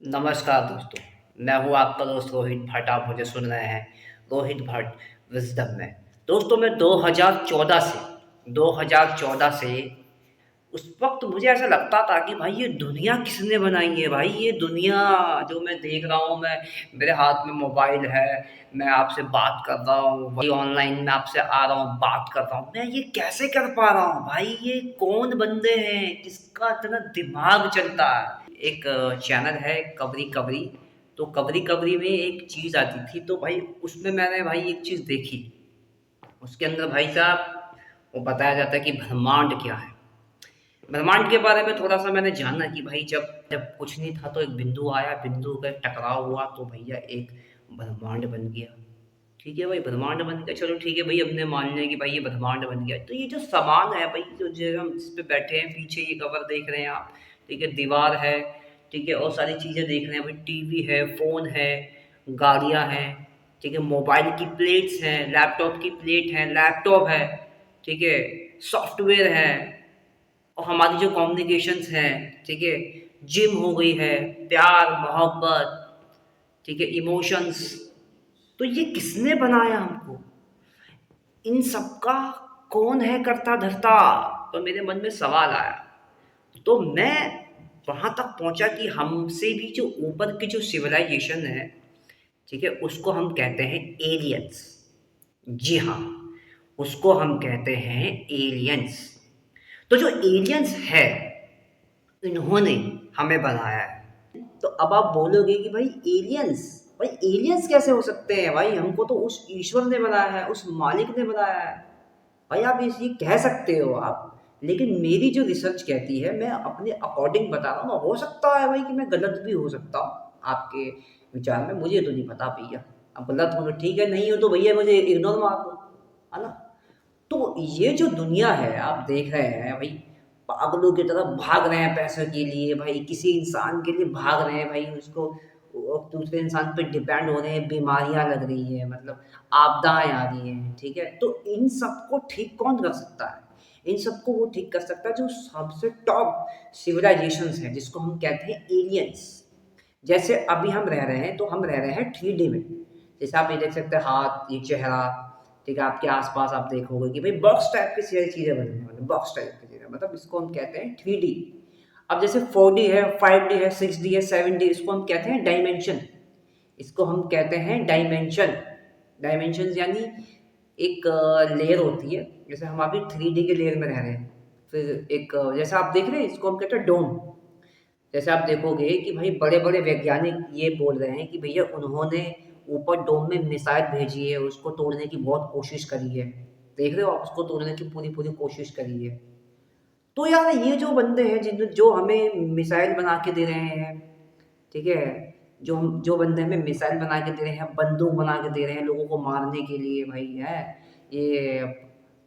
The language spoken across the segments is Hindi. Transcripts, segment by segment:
नमस्कार दोस्तों, मैं हूँ आपका दोस्त रोहित भट्ट। आप मुझे सुन रहे हैं रोहित भट्ट विज़डम में। दोस्तों मैं 2014 से उस वक़्त मुझे ऐसा लगता था कि भाई ये दुनिया किसने बनाई है? भाई ये दुनिया जो मैं देख रहा हूँ, मैं मेरे हाथ में मोबाइल है, मैं आपसे बात कर रहा हूँ, वही ऑनलाइन मैं आपसे आ रहा हूँ, बात कर रहा हूँ। मैं ये कैसे कर पा रहा हूँ? भाई ये कौन बंदे हैं? किसका इतना दिमाग चलता है? एक चैनल है कबरी कबरी, तो कबरी कबरी में एक चीज़ आती थी, तो भाई उसमें मैंने भाई एक चीज़ देखी। उसके अंदर भाई साहब वो बताया जाता है कि ब्रह्मांड क्या है। ब्रह्मांड के बारे में थोड़ा-सा मैंने जाना कि भाई जब जब कुछ नहीं था तो एक बिंदु आया, बिंदु का टकराव हुआ तो भैया एक ब्रह्मांड बन गया। ठीक है भाई, ब्रह्मांड बन गया, चलो ठीक है भाई, हमने मान लिया कि भाई ये ब्रह्मांड बन गया। तो ये जो सामान है भाई, जो हम जिस पे बैठे हैं, पीछे ये कवर देख रहे हैं आप, ठीक है, दीवार है, ठीक है, और सारी चीज़ें देख रहे हैं भाई, टीवी है, फ़ोन है, गाड़ियाँ हैं, ठीक है, मोबाइल की प्लेट्स हैं, लैपटॉप की प्लेट है, लैपटॉप है, ठीक है, सॉफ्टवेयर है, और हमारी जो कम्युनिकेशंस हैं, ठीक है, जिम हो गई है, प्यार, मोहब्बत, ठीक है, इमोशंस, तो ये किसने बनाया हमको? इन सब का कौन है कर्ता धर्ता? तो मेरे मन में सवाल आया। तो मैं वहाँ तक पहुँचा कि हमसे भी जो ऊपर की जो सिविलाइजेशन है, ठीक है, उसको हम कहते हैं एलियंस। जी हाँ, उसको हम कहते हैं एलियंस। तो जो एलियंस है, इन्होंने हमें बनाया है। तो अब आप बोलोगे कि भाई एलियंस, भाई एलियंस कैसे हो सकते हैं? भाई हमको तो उस ईश्वर ने बनाया है, उस मालिक ने बनाया है। भाई आप ये कह सकते हो आप, लेकिन मेरी जो रिसर्च कहती है, मैं अपने अकॉर्डिंग बता रहा हूँ। हो सकता है भाई कि मैं गलत भी हो सकता हूँ आपके विचार में, मुझे तो नहीं पता भैया। अब गलत हो तो ठीक है, नहीं हो तो भैया मुझे इग्नोर मार दो, है ना? तो ये जो दुनिया है आप देख रहे हैं भाई, पागलों की तरह भाग रहे हैं पैसों के लिए भाई, किसी इंसान के लिए भाग रहे हैं भाई, उसको दूसरे इंसान पे डिपेंड हो रहे हैं, बीमारियां लग रही है, मतलब आपदाएं आ रही हैं, ठीक है। तो इन सबको ठीक कौन कर सकता है? इन सबको वो ठीक कर सकता है जो सबसे टॉप सिविलाइजेशंस हैं, जिसको हम कहते हैं एलियंस। जैसे अभी हम रह रहे हैं, तो हम रह रहे हैं 3D में। जैसे आप ये देख सकते हैं, हाथ, ये चेहरा, ठीक है, आपके आस-पास आप देखोगे कि भाई बॉक्स टाइप की सारी चीज़ें बनी हैं, मतलब बॉक्स टाइप की चीज़ें, मतलब इसको हम कहते हैं 3D। अब जैसे 4D है, 5D है, 6D है, 7D, इसको हम कहते हैं डायमेंशन। इसको हम कहते हैं डायमेंशन। डायमेंशंस यानी एक लेयर होती है, जैसे हम अभी 3D के लेयर में रह रहे हैं। फिर एक जैसे आप देख रहे हैं, इसको हम कहते हैं डोम। जैसे आप देखोगे कि भाई बड़े-बड़े वैज्ञानिक ये बोल रहे हैं कि भैया उन्होंने ऊपर डोम में मिसाइल भेजी है, उसको तोड़ने की बहुत कोशिश करी है। देख रहे हो आप, उसको तोड़ने की पूरी-पूरी कोशिश करी है। तो यार ये जो बंदे हैं जो हमें मिसाइल बना के दे रहे हैं, ठीक है? जो बंदे हमें मिसाइल बना के दे रहे हैं, बंदूक बना के दे रहे हैं लोगों को मारने के लिए भाई, है ये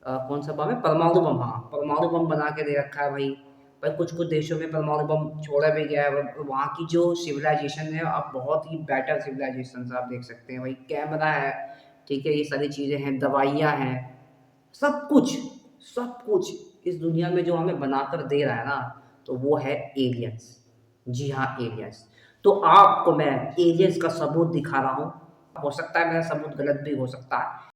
कौन-सा बम है? परमाणु बम, हाँ, परमाणु बम बना के दे रखा है भाई। भाई कुछ-कुछ देशों में परमाणु बम छोड़ा भी गया है। वहाँ की जो सिविलाइज़ेशन है, अब बहुत ही बेटर सिविलाइज़ेशंस आप देख सकते हैं भाई। कैमरा है, ठीक है? ये सारी चीज़ें हैं, दवाइयाँ हैं, सब कुछ, सब कुछ इस दुनिया में जो हमें बनाकर दे रहा है ना, तो वो है एलियंस। जी हाँ, एलियंस। तो आपको मैं एलियंस का सबूत दिखा रहा हूँ। हो सकता है मेरा सबूत गलत भी हो सकता है।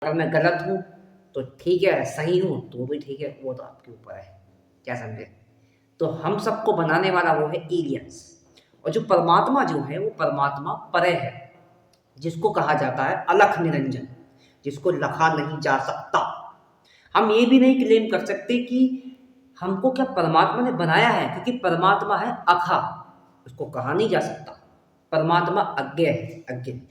अगर मैं गलत हूँ तो ठीक है, सही हूँ तो भी ठीक है, वो तो आपके ऊपर है। क्या समझे? तो हम सबको बनाने वाला वो है एलियंस। और जो परमात्मा जो है, वो परमात्मा परे है, जिसको कहा जाता है अलख निरंजन, जिसको लखा नहीं जा सकता। हम ये भी नहीं क्लेम कर सकते कि हमको क्या परमात्मा ने बनाया है, क्योंकि परमात्मा है अखा, उसको कहा नहीं जा सकता। परमात्मा अज्ञे है, अज्ञे।